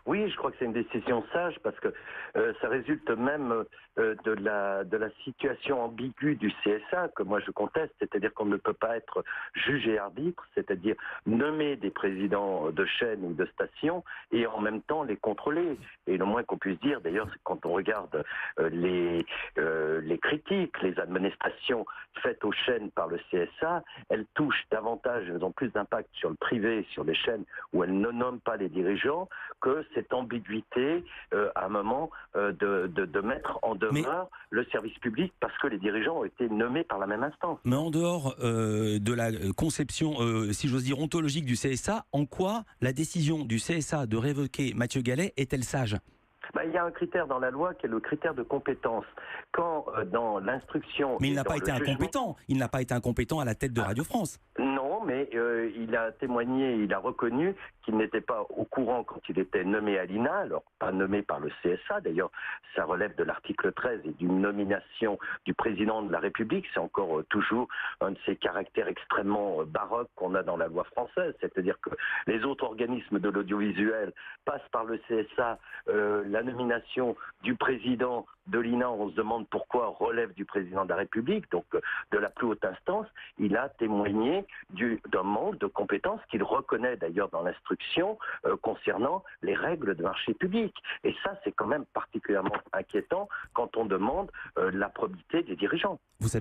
Oui, je crois que c'est une décision sage parce que ça résulte même de la situation ambiguë du CSA que moi je conteste, c'est-à-dire qu'on ne peut pas être juge et arbitre, c'est-à-dire nommer des présidents de chaînes ou de stations et en même temps les contrôler. Et le moins qu'on puisse dire, d'ailleurs, c'est quand on regarde les critiques, les administrations faites aux chaînes par le CSA, elles touchent davantage, elles ont plus d'impact sur le privé, sur les chaînes où elles ne nomment pas les dirigeants, que cette ambiguïté à un moment de mettre en Mais, demeure le service public parce que les dirigeants ont été nommés par la même instance. mais en dehors de la conception, si j'ose dire, ontologique du CSA, en quoi la décision du CSA de révoquer Mathieu Gallet est-elle sage ? Ben, il y a un critère dans la loi qui est le critère de compétence. Quand dans l'instruction Mais il et n'a dans pas le été jugement... incompétent. Il n'a pas été incompétent à la tête de Radio France. Non, mais il a témoigné, il a reconnu qu'il n'était pas au courant quand il était nommé à l'INA, alors pas nommé par le CSA, d'ailleurs ça relève de l'article 13 et d'une nomination du président de la République, c'est encore toujours un de ces caractères extrêmement baroques qu'on a dans la loi française, c'est-à-dire que les autres organismes de l'audiovisuel passent par le CSA, la nomination du président de l'INA, on se demande pourquoi relève du président de la République, donc de la plus haute instance, il a témoigné d'un manque de compétences qu'il reconnaît d'ailleurs dans l'instruction concernant les règles de marché public. Et ça, c'est quand même particulièrement inquiétant quand on demande la probité des dirigeants. Vous savez